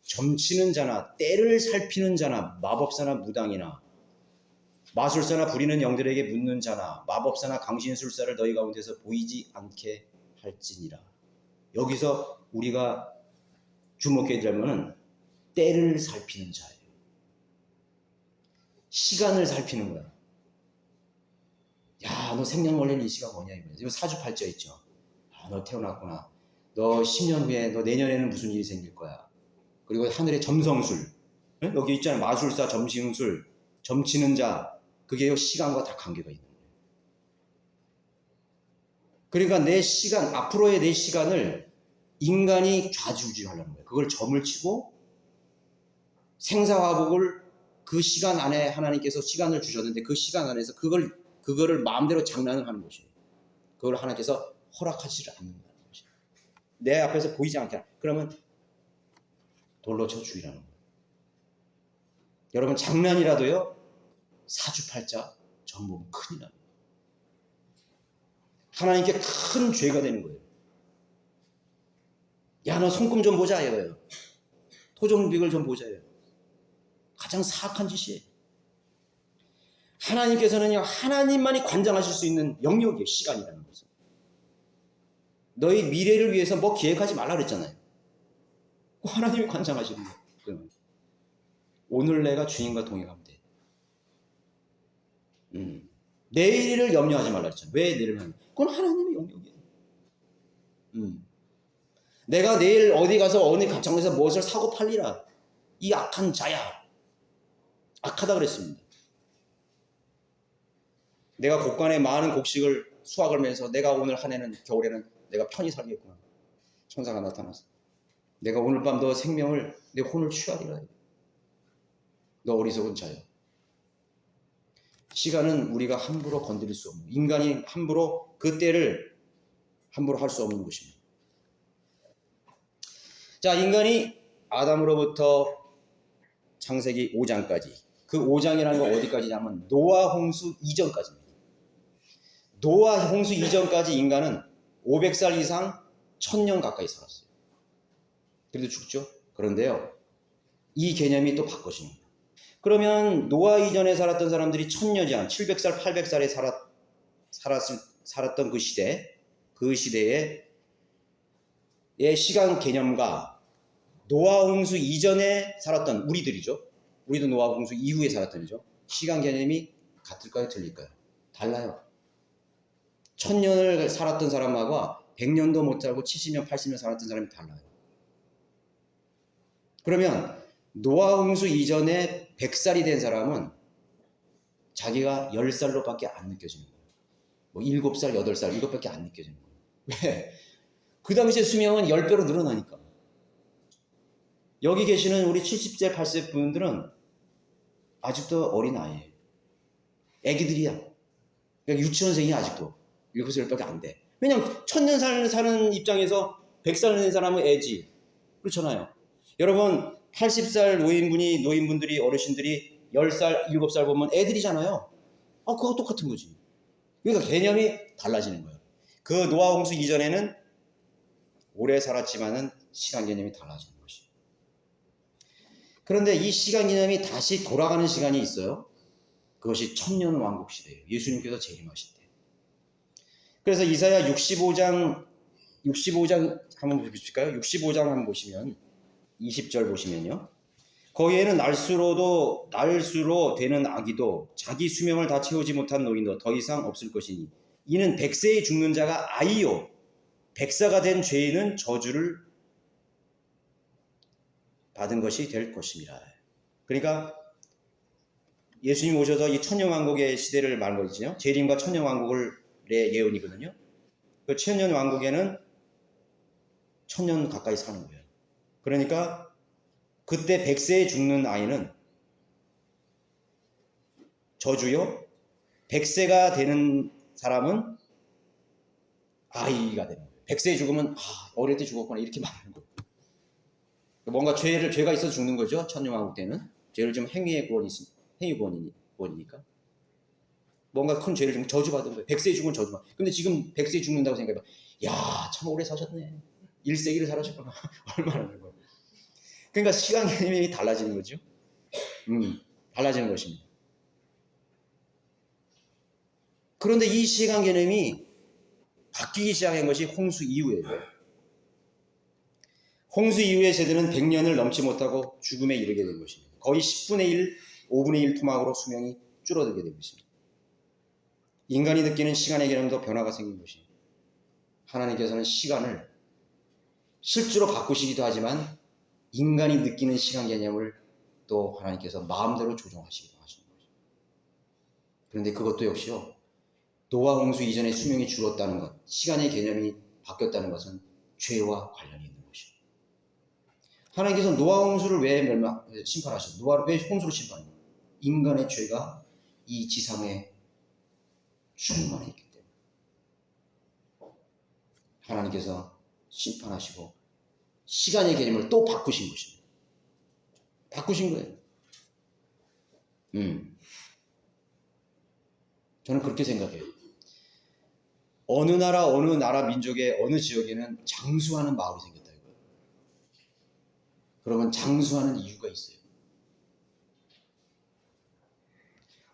점치는 자나 때를 살피는 자나 마법사나 무당이나 마술사나 부리는 영들에게 묻는 자나 마법사나 강신술사를 너희 가운데서 보이지 않게 할지니라. 여기서 우리가 주목해야 될 것은 때를 살피는 자예요. 시간을 살피는 거야. 야, 너 생년월일 이 시간 뭐냐 이거. 이거 사주팔자 있죠. 아, 너 태어났구나. 너 10년 후에, 너 내년에는 무슨 일이 생길 거야. 그리고 하늘의 점성술, 응? 여기 있잖아요. 마술사, 점싱술, 점치는 자, 그게 시간과 다 관계가 있는 거예요. 그러니까 내 시간, 앞으로의 내 시간을 인간이 좌지우지하려는 거예요. 그걸 점을 치고 생사화복을 그 시간 안에 하나님께서 시간을 주셨는데 그 시간 안에서 그거를 마음대로 장난을 하는 것이에요. 그걸 하나님께서 허락하지 않는다는 것이에요. 내 앞에서 보이지 않게. 그러면 돌로 쳐 죽이라는 거예요. 여러분, 장난이라도요, 사주팔자 정보면 큰일 납니다. 하나님께 큰 죄가 되는 거예요. 야, 너 손금 좀 보자 이거예요. 토종빅을 좀 보자 이거예요. 가장 사악한 짓이에요. 하나님께서는요, 하나님만이 관장하실 수 있는 영역이에요. 시간이라는 것은. 너희 미래를 위해서 뭐 기획하지 말라 그랬잖아요. 하나님이 관장하시는 거예요. 오늘 내가 주님과 동행하면 돼. 내일을 염려하지 말라 그랬잖아요. 왜 내일을 염려? 그건 하나님의 영역이에요. 내가 내일 어디 가서 어느 가정에서 무엇을 사고 팔리라. 이 악한 자야. 악하다 그랬습니다. 내가 곡간에 많은 곡식을 수확을 하면서 내가 오늘 한 해는 겨울에는 내가 편히 살겠구나. 천사가 나타나서 내가 오늘 밤 너 생명을 내 혼을 취하리라. 너 어리석은 자야. 시간은 우리가 함부로 건드릴 수 없는, 인간이 함부로 그 때를 함부로 할 수 없는 것입니다. 자, 인간이 아담으로부터 창세기 5장까지, 그 5장이라는 건 어디까지냐면 노아 홍수 이전까지입니다. 노아 홍수 이전까지 인간은 500살 이상 1000년 가까이 살았어요. 그래도 죽죠. 그런데요, 이 개념이 또 바꿔집니다. 그러면 노아 이전에 살았던 사람들이 1000년이 700살, 800살에 살았던 그 시대의 시간 개념과 노아 홍수 이전에 살았던 우리들이죠. 우리도 노아 홍수 이후에 살았던이죠. 시간 개념이 같을까요? 틀릴까요? 달라요. 1000년을 살았던 사람하고 100년도 못 살고 70년, 80년 살았던 사람이 달라요. 그러면 노아 홍수 이전에 100살이 된 사람은 자기가 10살로밖에 안 느껴지는 거예요. 뭐 7살, 8살 이것밖에 안 느껴지는 거예요. 왜? 그 당시에 수명은 10배로 늘어나니까. 여기 계시는 우리 70세, 80세 분들은 아직도 어린 아이예요. 애기들이야. 그러니까 유치원생이 아직도 7살밖에 안 돼. 왜냐면 1000년 사는 입장에서 100살 된 사람은 애지. 그렇잖아요. 여러분, 80살 노인분들이 어르신들이 10살, 7살 보면 애들이잖아요. 그거 똑같은 거지. 그러니까 개념이 달라지는 거예요. 그 노아 홍수 이전에는 오래 살았지만은 시간 개념이 달라지는 것이. 그런데 이 시간 개념이 다시 돌아가는 시간이 있어요. 그것이 천년 왕국 시대예요. 예수님께서 재림하실 때. 그래서 이사야 65장 한번 보실까요? 65장 한번 보시면 20절 보시면요. 거기에는 날수로 되는 아기도 자기 수명을 다 채우지 못한 노인도 더 이상 없을 것이니 이는 백세에 죽는 자가 아이요 백사가 된 죄인은 저주를 받은 것이 될 것입니다. 그러니까 예수님 오셔서 이 천년왕국의 시대를 말한 거죠. 재림과 천년왕국의 예언이거든요. 그 천년왕국에는 천년 가까이 사는 거예요. 그러니까 그때 백세에 죽는 아이는 저주요, 백세가 되는 사람은 아이가 되는 거예요. 백세에 죽으면 어릴 때 죽었구나 이렇게 말하는 거예요. 뭔가 죄가 있어서 죽는 거죠. 천년왕국 때는 죄를 좀 행위 구원이니까 뭔가 큰 죄를 좀 저주받은 거예요. 백세에 죽으면 저주받. 근데 지금 백세에 죽는다고 생각해봐. 야, 참 오래 사셨네. 1세기를 살아셨구나. 얼마나 그런 거예요. 그러니까 시간 개념이 달라지는 거죠. 달라지는 것입니다. 그런데 이 시간 개념이 바뀌기 시작한 것이 홍수 이후예요. 홍수 이후의 세대는 100년을 넘지 못하고 죽음에 이르게 된 것입니다. 거의 10분의 1, 5분의 1 토막으로 수명이 줄어들게 된 것입니다. 인간이 느끼는 시간의 개념도 변화가 생긴 것입니다. 하나님께서는 시간을 실제로 바꾸시기도 하지만 인간이 느끼는 시간 개념을 또 하나님께서 마음대로 조정하시기도 하시는 거죠. 그런데 그것도 역시요. 노아 홍수 이전에 수명이 줄었다는 것, 시간의 개념이 바뀌었다는 것은 죄와 관련이 있는 것입니다. 하나님께서 노아 홍수를 왜 심판하셨어요? 노아를 왜 홍수를 심판해요? 인간의 죄가 이 지상에 충만해 있기 때문에 하나님께서 심판하시고 시간의 개념을 또 바꾸신 것입니다. 바꾸신 거예요. 저는 그렇게 생각해요. 어느 나라 민족의 어느 지역에는 장수하는 마을이 생겼다 이거예요. 그러면 장수하는 이유가 있어요.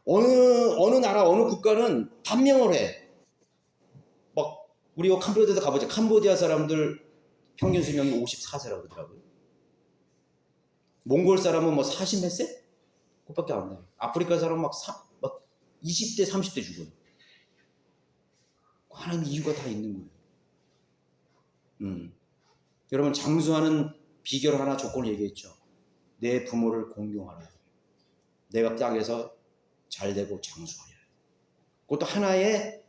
어느 나라 어느 국가는 단명을 해. 막 우리 캄보디아도 가보자. 캄보디아 사람들 평균 수명이 54세라고 그러더라고요. 몽골 사람은 뭐 40 몇 세? 그것밖에 안 나요. 아프리카 사람은 막 20대 30대 죽어요. 하나님 이유가 다 있는 거예요. 여러분 장수하는 비결 하나 조건을 얘기했죠. 내 부모를 공경하라. 내가 땅에서 잘되고 장수하려. 그것도 하나의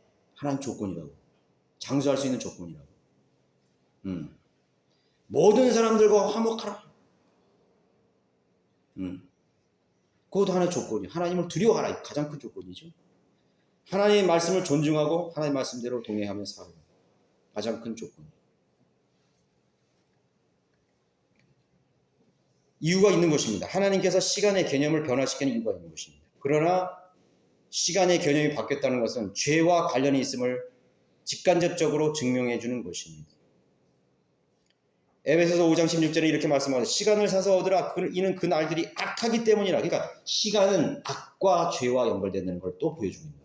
조건이라고. 장수할 수 있는 조건이라고. 모든 사람들과 화목하라. 그것도 하나의 조건이에요. 하나님을 두려워하라. 가장 큰 조건이죠. 하나님의 말씀을 존중하고 하나님의 말씀대로 동행하며 살아라. 가장 큰 조건이에요. 이유가 있는 것입니다. 하나님께서 시간의 개념을 변화시키는 이유가 있는 것입니다. 그러나 시간의 개념이 바뀌었다는 것은 죄와 관련이 있음을 직간접적으로 증명해 주는 것입니다. 에베소서 5장 16절에 이렇게 말씀하죠. 시간을 사서 얻으라. 이는 그 날들이 악하기 때문이라. 그러니까 시간은 악과 죄와 연결되는 걸 또 보여줍니다.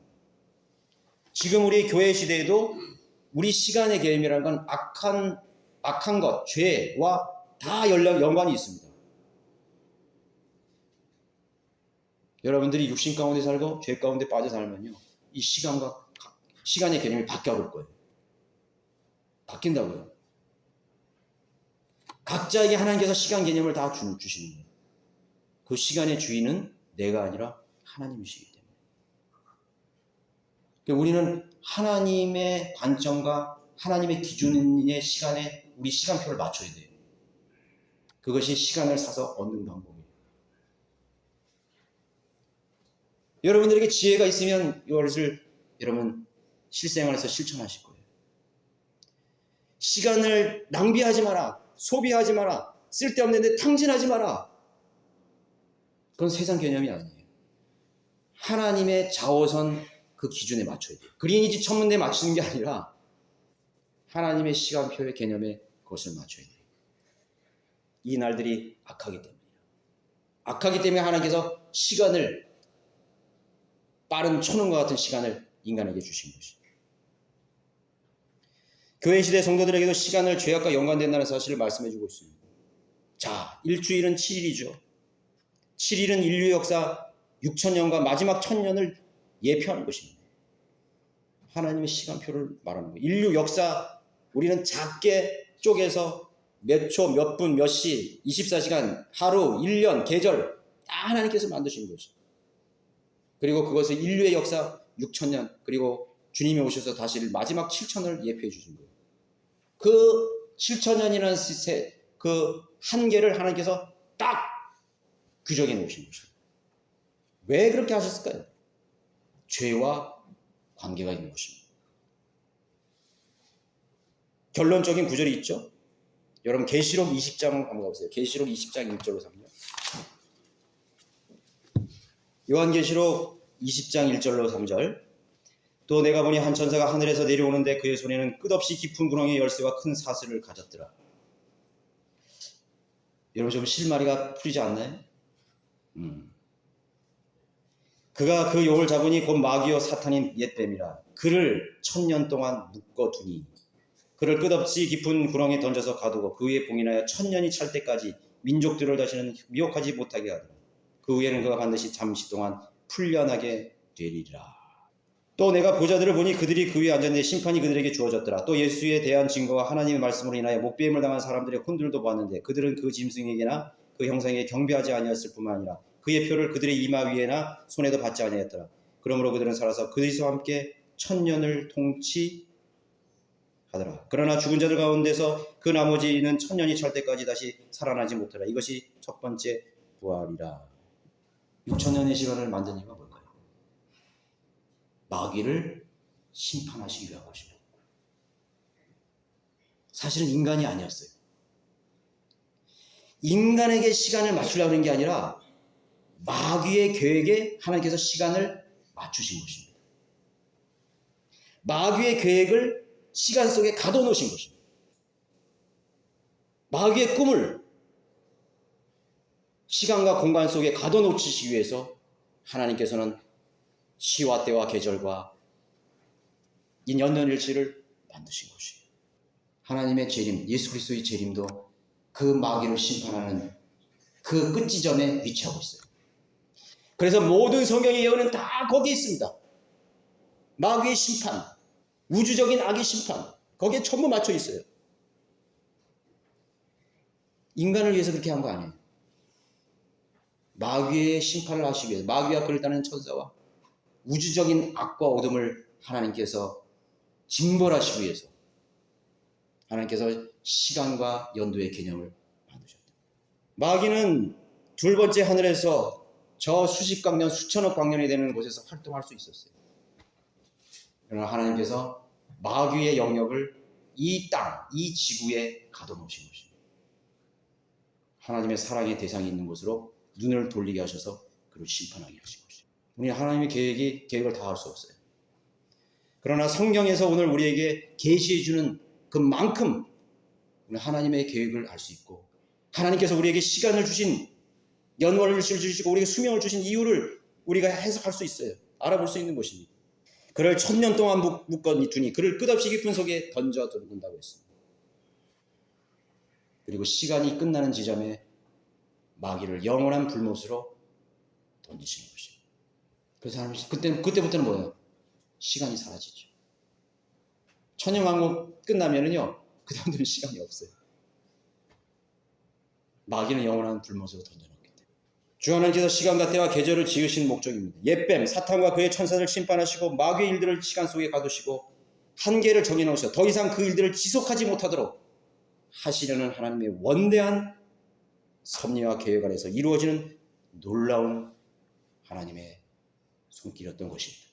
지금 우리 교회 시대에도 우리 시간의 개념이라는 건 악한 것, 죄와 다 연관이 있습니다. 여러분들이 육신 가운데 살고 죄 가운데 빠져 살면요. 이 시간의 개념이 바뀌어볼 거예요. 바뀐다고요. 각자에게 하나님께서 시간 개념을 다 주시는 거예요. 그 시간의 주인은 내가 아니라 하나님이시기 때문에. 그러니까 우리는 하나님의 관점과 하나님의 기준의 시간에 우리 시간표를 맞춰야 돼요. 그것이 시간을 사서 얻는 방법이에요. 여러분들에게 지혜가 있으면 이것을 여러분 실생활에서 실천하실 거예요. 시간을 낭비하지 마라. 소비하지 마라. 쓸데없는 데 탕진하지 마라. 그건 세상 개념이 아니에요. 하나님의 자오선 그 기준에 맞춰야 돼요. 그린위치 천문대에 맞추는 게 아니라 하나님의 시간표의 개념에 그것을 맞춰야 돼요. 이 날들이 악하기 때문이에요. 악하기 때문에 하나님께서 시간을, 빠른 초능과 같은 시간을 인간에게 주신 것이죠. 교회 시대 성도들에게도 시간을 죄악과 연관된다는 사실을 말씀해주고 있습니다. 자, 일주일은 7일이죠. 7일은 인류 역사 6,000년과 마지막 1,000년을 예표하는 것입니다. 하나님의 시간표를 말하는 거예요. 인류 역사, 우리는 작게 쪼개서 몇 초, 몇 분, 몇 시, 24시간, 하루, 1년, 계절 다 하나님께서 만드신 것이죠. 그리고 그것을 인류의 역사 6,000년, 그리고 주님이 오셔서 다시 마지막 7,000년을 예표해 주신 거예요. 그 7,000년이라는 그 한계를 하나님께서 딱 규정해 놓으신 것이죠. 왜 그렇게 하셨을까요? 죄와 관계가 있는 것입니다. 결론적인 구절이 있죠. 여러분 계시록 20장 한번 가보세요. 계시록 20장 1절로 3절. 요한계시록 20장 1절로 3절. 또 내가 보니 한 천사가 하늘에서 내려오는데 그의 손에는 끝없이 깊은 구렁의 열쇠와 큰 사슬을 가졌더라. 여러분 좀 실마리가 풀리지 않나요? 그가 그 용을 잡으니 곧 마귀요 사탄인 옛뱀이라. 그를 1,000년 동안 묶어두니 그를 끝없이 깊은 구렁에 던져서 가두고 그 위에 봉인하여 1,000년이 찰 때까지 민족들을 다시는 미혹하지 못하게 하더라. 그 후에는 그가 반드시 잠시 동안 풀려나게 되리라. 또 내가 보자들을 보니 그들이 그 위에 앉았는데 심판이 그들에게 주어졌더라. 또 예수에 대한 증거와 하나님의 말씀으로 인하여 목배임을 당한 사람들의 혼들도 보았는데 그들은 그 짐승에게나 그 형상에 경배하지 아니하였을 뿐만 아니라 그의 표를 그들의 이마 위에나 손에도 받지 아니하였더라. 그러므로 그들은 살아서 그리스도와 함께 1,000년을 통치하더라. 그러나 죽은 자들 가운데서 그 나머지는 1,000년이 찰 때까지 다시 살아나지 못하라. 이것이 첫 번째 부활이라. 6,000년의 시간을 만든 이유가 뭘까요? 마귀를 심판하시기 위한 것입니다. 사실은 인간이 아니었어요. 인간에게 시간을 맞추려고 하는 게 아니라 마귀의 계획에 하나님께서 시간을 맞추신 것입니다. 마귀의 계획을 시간 속에 가둬놓으신 것입니다. 마귀의 꿈을 시간과 공간 속에 가둬놓으시기 위해서 하나님께서는 시와 때와 계절과 이 년년일치를 만드신 것이에요. 하나님의 재림, 예수 그리스도의 재림도 그 마귀를 심판하는 그 끝지점에 위치하고 있어요. 그래서 모든 성경의 예언은 다 거기에 있습니다. 마귀의 심판, 우주적인 악의 심판, 거기에 전부 맞춰 있어요. 인간을 위해서 그렇게 한 거 아니에요. 마귀의 심판을 하시기 위해서, 마귀와 그를 따르는 천사와 우주적인 악과 어둠을 하나님께서 징벌하시기 위해서 하나님께서 시간과 연도의 개념을 만드셨다. 마귀는 둘 번째 하늘에서 저 수십 광년, 수천억 광년이 되는 곳에서 활동할 수 있었어요. 그러나 하나님께서 마귀의 영역을 이 땅, 이 지구에 가둬놓으신 것입니다. 하나님의 사랑의 대상이 있는 곳으로 눈을 돌리게 하셔서 그를 심판하게 하신 것입니다. 우리 하나님의 계획을 다 할 수 없어요. 그러나 성경에서 오늘 우리에게 계시해 주는 그만큼 하나님의 계획을 알 수 있고, 하나님께서 우리에게 시간을 주신, 연월을 주시고 우리에게 수명을 주신 이유를 우리가 해석할 수 있어요. 알아볼 수 있는 것입니다. 그를 1,000년 동안 묶어두니 그를 끝없이 깊은 속에 던져둔다고 했습니다. 그리고 시간이 끝나는 지점에 마귀를 영원한 불못으로 던지시는 것입니다. 그래서 그때부터는 뭐예요? 시간이 사라지죠. 천년왕국 끝나면은요, 그 다음에는 시간이 없어요. 마귀는 영원한 불못으로 던져놓기 때문에. 주 하나님께서 시간과 때와 계절을 지으신 목적입니다. 옛뱀 사탄과 그의 천사를 심판하시고 마귀의 일들을 시간 속에 가두시고 한계를 정해놓으셔 더 이상 그 일들을 지속하지 못하도록 하시려는 하나님의 원대한 섭리와 계획 아래서 이루어지는 놀라운 하나님의 손길이었던 것입니다.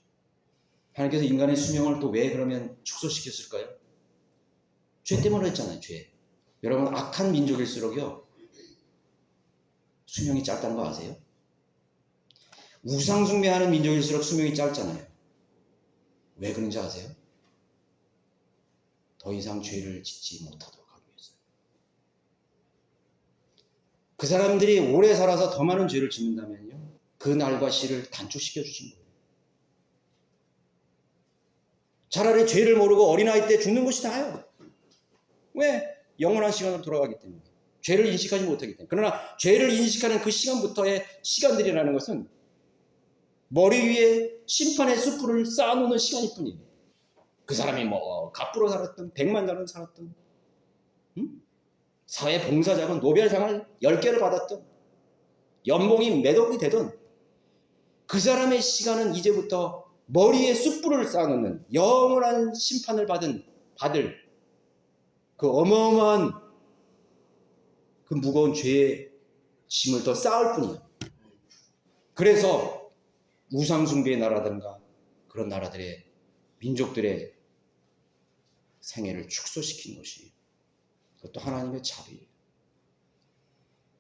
하나님께서 인간의 수명을 또 왜 그러면 축소시켰을까요? 죄 때문에 했잖아요. 죄. 여러분, 악한 민족일수록요 수명이 짧다는 거 아세요? 우상 숭배하는 민족일수록 수명이 짧잖아요. 왜 그런지 아세요? 더 이상 죄를 짓지 못하도록 하기 위해서. 그 사람들이 오래 살아서 더 많은 죄를 짓는다면요, 그 날과 시를 단축시켜 주신 거예요. 차라리 죄를 모르고 어린아이 때 죽는 것이 나아요. 왜? 영원한 시간으로 돌아가기 때문에. 죄를 인식하지 못하기 때문에. 그러나 죄를 인식하는 그 시간부터의 시간들이라는 것은 머리 위에 심판의 숯불을 쌓아놓는 시간일 뿐이에요. 그 사람이 뭐 갑부로 살았던 100만 년을 살았던, 사회 봉사자건 노벨상을 10개를 받았던, 연봉이 몇 억이 되던 그 사람의 시간은 이제부터 머리에 숯불을 쌓아놓는 영원한 심판을 받을 그 어마어마한 그 무거운 죄의 짐을 더 쌓을 뿐이야. 그래서 우상숭배의 나라든가 그런 나라들의 민족들의 생애를 축소시키는 것이, 그것도 하나님의 자비예요.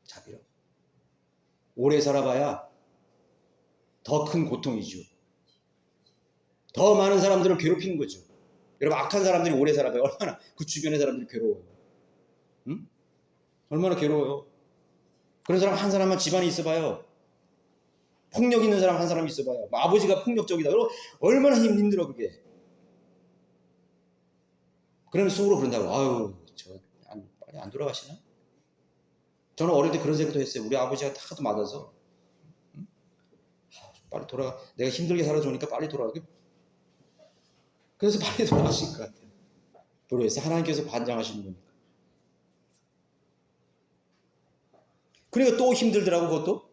자비로. 오래 살아봐야 더 큰 고통이죠. 더 많은 사람들을 괴롭히는 거죠. 여러분, 악한 사람들이 오래 살아봐요. 얼마나 그 주변의 사람들이 괴로워요. 응? 얼마나 괴로워요. 그런 사람 한 사람만 집안에 있어봐요. 폭력 있는 사람 한 사람 있어봐요. 아버지가 폭력적이다. 얼마나 힘들어 그게. 그러면 속으로 그런다고. 아유, 빨리 안 돌아가시나? 저는 어릴 때 그런 생각도 했어요. 우리 아버지가 하도 맞아서, 응? 빨리 돌아가. 내가 힘들게 살아주니까 빨리 돌아가게. 그래서 빨리 돌아가신 것 같아요. 모르겠어요. 하나님께서 반장하시는 거니까. 그러니까 또 힘들더라고. 그것도.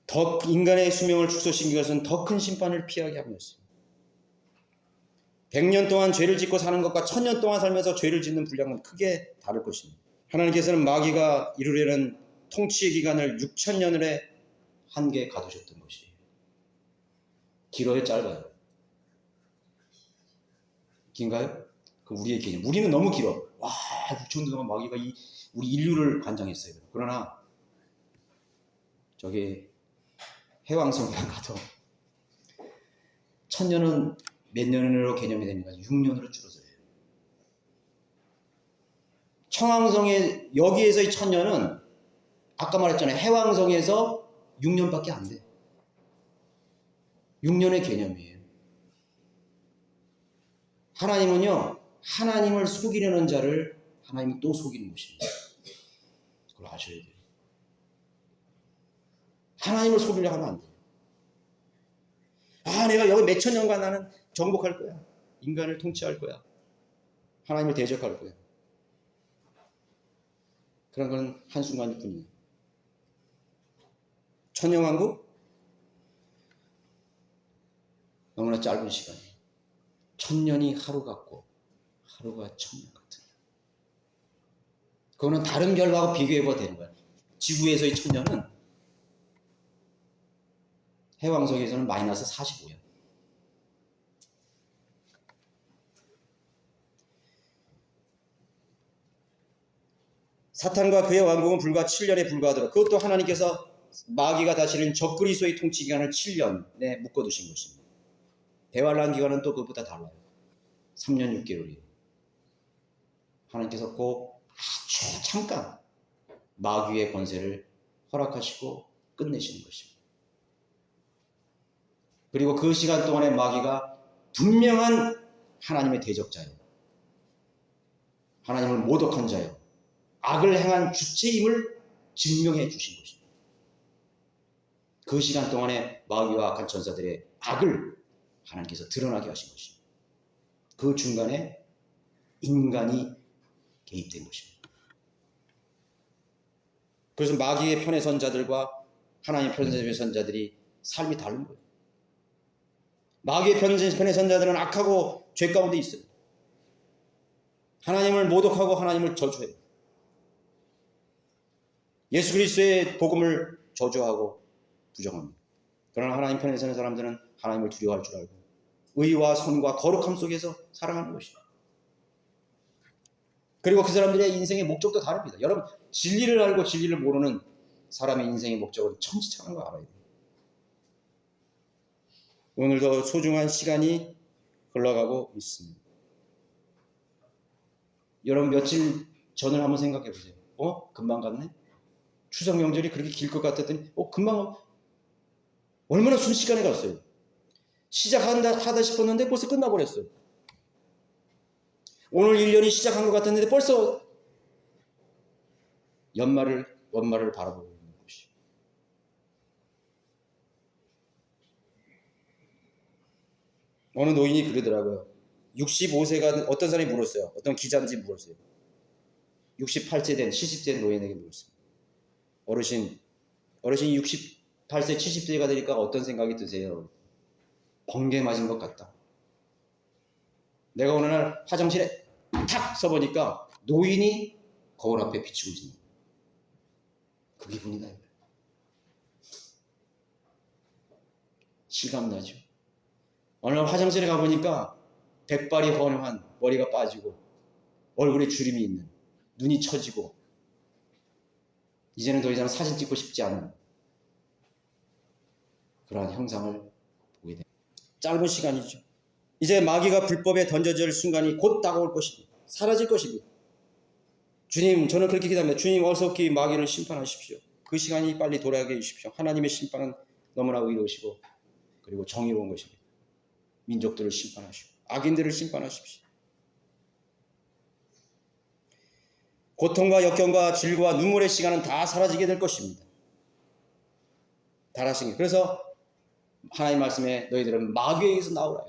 더 인간의 수명을 축소시킨 것은 더 큰 심판을 피하게 함이었습니다. 100년 동안 죄를 짓고 사는 것과 1000년 동안 살면서 죄를 짓는 분량은 크게 다를 것입니다. 하나님께서는 마귀가 이루려는 통치의 기간을 6000년을 한계에 가두셨던 것이에요. 길어요, 짧아요? 긴가요? 그 우리의 개념. 우리는 너무 길어. 와, 6000년 동안 마귀가 우리 인류를 관장했어요. 그러나 저기 해왕성이랑 가도 1000년은 몇 년으로 개념이 됩니까? 6년으로 줄어져요. 청왕성의 여기에서의 1000년은 아까 말했잖아요. 해왕성에서 6년밖에 안 돼. 6년의 개념이에요. 하나님은요, 하나님을 속이려는 자를 하나님이 또 속이는 것입니다. 그걸 아셔야 돼요. 하나님을 속이려 하면 안 돼요. 아, 내가 여기 몇천 년간 나는 정복할 거야. 인간을 통치할 거야. 하나님을 대적할 거야. 그런 건 한순간일 뿐이에요. 천년왕국? 너무나 짧은 시간이에요. 1000년이 하루 같고 하루가 1000년 같은. 그거는 다른 별하고 비교해봐도 되는 거야. 지구에서의 1000년은 해왕성에서는 마이너스 45야. 사탄과 그의 왕국은 불과 7년에 불과하도록, 그것도 하나님께서 마귀가 다스리는 적그리스도의 통치 기간을 7년에 묶어두신 것입니다. 대환란 기간은 또 그것보다 달라요. 3년 6개월이에요. 하나님께서 그 아주 잠깐 마귀의 권세를 허락하시고 끝내시는 것입니다. 그리고 그 시간 동안에 마귀가 분명한 하나님의 대적자예요. 하나님을 모독한 자예요. 악을 행한 주체임을 증명해 주신 것입니다. 그 시간 동안에 마귀와 악한 전사들의 악을 하나님께서 드러나게 하신 것입니다. 그 중간에 인간이 개입된 것입니다. 그래서 마귀의 편에 선 자들과 하나님의 편에 선 자들이 삶이 다른 거예요. 마귀의 편에 선 자들은 악하고 죄 가운데 있어요. 하나님을 모독하고 하나님을 저주해요. 예수 그리스도의 복음을 저주하고 부정합니다. 그러나 하나님 편에 서는 사람들은 하나님을 두려워할 줄 알고 의와 선과 거룩함 속에서 살아가는 것이죠. 그리고 그 사람들의 인생의 목적도 다릅니다. 여러분, 진리를 알고 진리를 모르는 사람의 인생의 목적은 천지차는 거 알아야 돼요. 오늘도 소중한 시간이 흘러가고 있습니다. 여러분 며칠 전을 한번 생각해 보세요. 금방 갔네? 추석 명절이 그렇게 길 것 같았더니 금방 얼마나 순식간에 갔어요. 시작하다 싶었는데 벌써 끝나버렸어요. 오늘 1년이 시작한 것 같았는데 벌써 연말을 바라보고 있는 것이. 어느 노인이 그러더라고요. 65세가 어떤 사람이 물었어요. 어떤 기자인지 물었어요. 68세 된 70세 노인에게 물었습니다. 어르신이 68세 70세가 되니까 어떤 생각이 드세요? 번개 맞은 것 같다. 내가 어느 날 화장실에 탁 서보니까 노인이 거울 앞에 비치고 있습니다. 그 기분이 나요. 실감나죠. 어느 날 화장실에 가보니까 백발이 훤한 머리가 빠지고 얼굴에 주름이 있는, 눈이 처지고 이제는 더 이상 사진 찍고 싶지 않은 그러한 형상을 보게 됩니다. 짧은 시간이죠. 이제 마귀가 불법에 던져질 순간이 곧 다가올 것입니다. 사라질 것입니다. 주님, 저는 그렇게 기도합니다. 주님, 어서기 마귀를 심판하십시오. 그 시간이 빨리 돌아가게 해주십시오. 하나님의 심판은 너무나 의로우시고 그리고 정의로운 것입니다. 민족들을 심판하시고 악인들을 심판하십시오. 고통과 역경과 질과 눈물의 시간은 다 사라지게 될 것입니다. 달하신 게. 그래서 하나님 말씀에 너희들은 마귀에게서 나오라.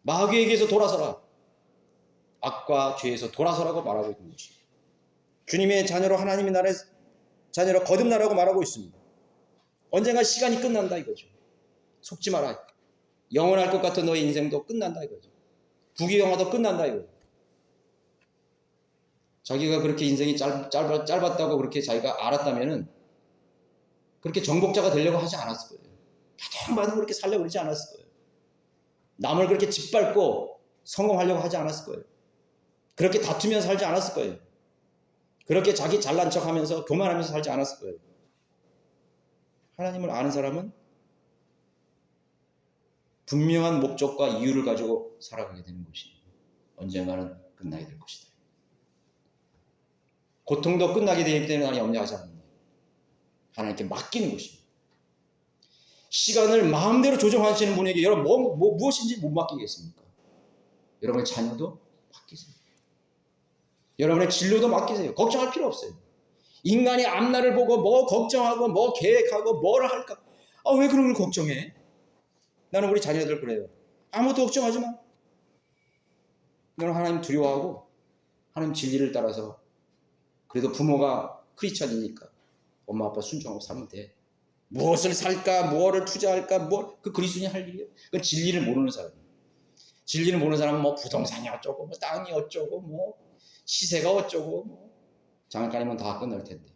마귀에게서 돌아서라. 악과 죄에서 돌아서라고 말하고 있는 것입니다. 주님의 자녀로 하나님의 나라의 자녀로 거듭나라고 말하고 있습니다. 언젠가 시간이 끝난다 이거죠. 속지 마라. 영원할 것 같은 너의 인생도 끝난다 이거죠. 부귀영화도 끝난다 이거죠. 자기가 그렇게 인생이 짧았다고 그렇게 자기가 알았다면은 그렇게 정복자가 되려고 하지 않았을 거예요. 바둥바둥 그렇게 살려고 그러지 않았을 거예요. 남을 그렇게 짓밟고 성공하려고 하지 않았을 거예요. 그렇게 다투면서 살지 않았을 거예요. 그렇게 자기 잘난 척하면서 교만하면서 살지 않았을 거예요. 하나님을 아는 사람은 분명한 목적과 이유를 가지고 살아가게 되는 것입니다. 언젠가는 끝나게 될 것이다. 고통도 끝나게 되기 때문에 나는 염려하지 않는다. 하나님께 맡기는 것입니다. 시간을 마음대로 조정하시는 분에게 여러분 무엇인지 못 맡기겠습니까? 여러분의 자녀도 맡기세요. 여러분의 진로도 맡기세요. 걱정할 필요 없어요. 인간이 앞날을 보고 뭐 걱정하고 뭐 계획하고 뭘 할까? 왜 그런 걸 걱정해? 나는 우리 자녀들 그래요. 아무것도 걱정하지 마. 너는 하나님 두려워하고 하나님 진리를 따라서 그래도 부모가 크리스찬이니까 엄마 아빠 순종하고 살면 돼. 무엇을 살까, 무엇을 투자할까, 그 그리스도인이 할 일이에요. 그 진리를 모르는 사람이에요. 진리를 모르는 사람은 뭐 부동산이 어쩌고, 뭐 땅이 어쩌고, 뭐 시세가 어쩌고, 뭐 장학간이면 다 끝날 텐데.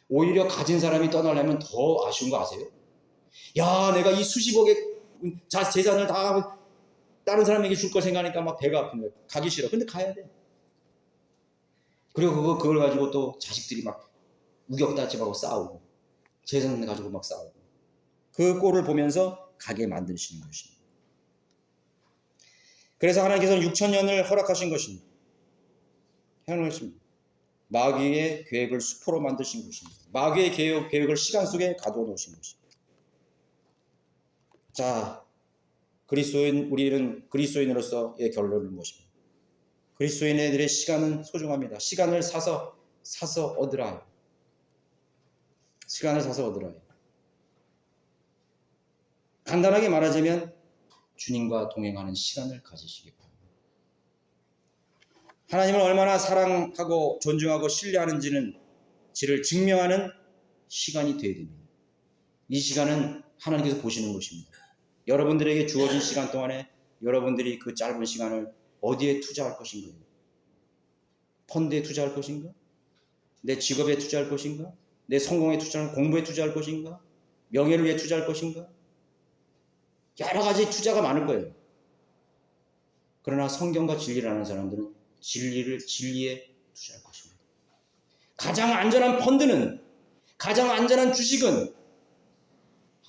오히려 가진 사람이 떠나려면 더 아쉬운 거 아세요? 야, 내가 이 수십억의 재산을 다 다른 사람에게 줄 거 생각하니까 막 배가 아픈 거예요. 가기 싫어. 근데 가야 돼. 그리고 그걸 가지고 또 자식들이 막 우격다짐하고 싸우고 재산 가지고 막 싸우고 그 꼴을 보면서 가게 만드시는 것입니다. 그래서 하나님께서는 6,000년을 허락하신 것입니다. 해놓으십니다. 마귀의 계획을 수포로 만드신 것입니다. 마귀의 계획을 시간 속에 가두어 놓으신 것입니다. 자, 우리는 그리스도인으로서의 결론은 무엇입니까? 그리스도인들의 시간은 소중합니다. 시간을 사서 얻으라. 시간을 사서 얻으라. 간단하게 말하자면 주님과 동행하는 시간을 가지시기 바랍니다. 하나님을 얼마나 사랑하고 존중하고 신뢰하는지를 증명하는 시간이 되어야 됩니다. 이 시간은 하나님께서 보시는 것입니다. 여러분들에게 주어진 시간 동안에 여러분들이 그 짧은 시간을 어디에 투자할 것인가? 펀드에 투자할 것인가? 내 직업에 투자할 것인가? 내 성공에 투자할 공부에 투자할 것인가? 명예를 위해 투자할 것인가? 여러 가지 투자가 많을 거예요. 그러나 성경과 진리를 아는 사람들은 진리에 투자할 것입니다. 가장 안전한 펀드는, 가장 안전한 주식은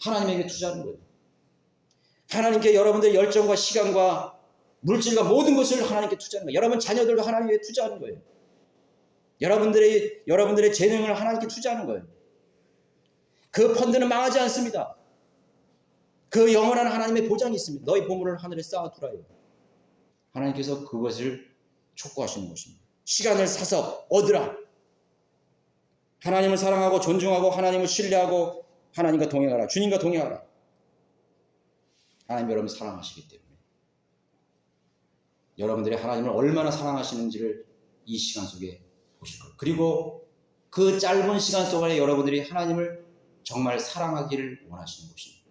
하나님에게 투자하는 거예요. 하나님께 여러분들의 열정과 시간과 물질과 모든 것을 하나님께 투자하는 거예요. 여러분 자녀들도 하나님께 투자하는 거예요. 여러분들의 재능을 하나님께 투자하는 거예요. 그 펀드는 망하지 않습니다. 그 영원한 하나님의 보장이 있습니다. 너희 보물을 하늘에 쌓아두라요. 하나님께서 그것을 촉구하시는 것입니다. 시간을 사서 얻으라. 하나님을 사랑하고 존중하고 하나님을 신뢰하고 하나님과 동행하라. 주님과 동행하라. 하나님 여러분 사랑하시기 때문에 여러분들이 하나님을 얼마나 사랑하시는지를 이 시간 속에 보실 거예요. 그리고 그 짧은 시간 속에 여러분들이 하나님을 정말 사랑하기를 원하시는 것입니다.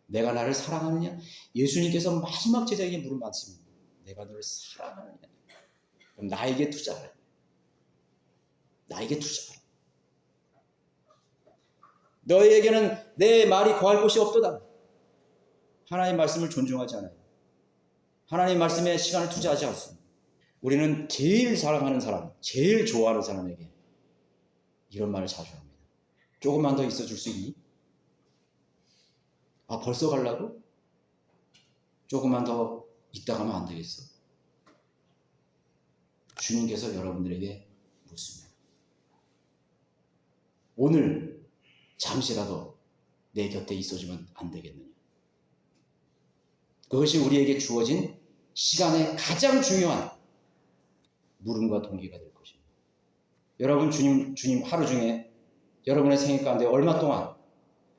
내가 나를 사랑하느냐? 예수님께서 마지막 제자에게 물어봤습니다. 내가 너를 사랑하느냐? 그럼 나에게 투자하라. 나에게 투자하라. 너희에게는 내 말이 거할 곳이 없도다. 하나님의 말씀을 존중하지 않아요. 하나님의 말씀에 시간을 투자하지 않습니다. 우리는 제일 사랑하는 사람, 제일 좋아하는 사람에게 이런 말을 자주 합니다. 조금만 더 있어줄 수 있니? 아, 벌써 가려고? 조금만 더 있다 가면 안 되겠어. 주님께서 여러분들에게 묻습니다. 오늘 잠시라도 내 곁에 있어주면 안 되겠느냐? 그것이 우리에게 주어진 시간의 가장 중요한 물음과 동기가 될 것입니다. 여러분 주님 하루 중에 여러분의 생애 가운데 얼마 동안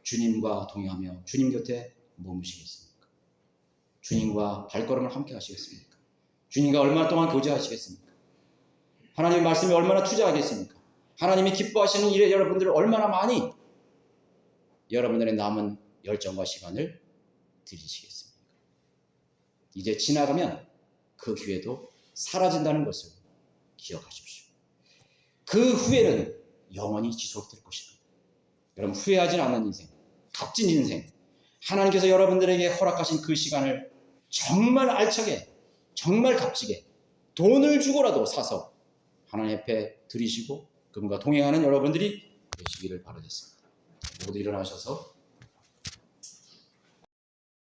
주님과 동행하며 주님 곁에 머무시겠습니까? 주님과 발걸음을 함께 하시겠습니까? 주님과 얼마나 동안 교제하시겠습니까? 하나님의 말씀에 얼마나 투자하겠습니까? 하나님이 기뻐하시는 일에 여러분들을 얼마나 많이 여러분들의 남은 열정과 시간을 들이시겠습니까? 이제 지나가면 그 기회도 사라진다는 것을 기억하십시오. 그 후회는 영원히 지속될 것입니다. 여러분 후회하지 않는 인생, 값진 인생, 하나님께서 여러분들에게 허락하신 그 시간을 정말 알차게, 정말 값지게 돈을 주고라도 사서 하나님 앞에 드리시고 그분과 동행하는 여러분들이 되시기를 바라겠습니다. 모두 일어나셔서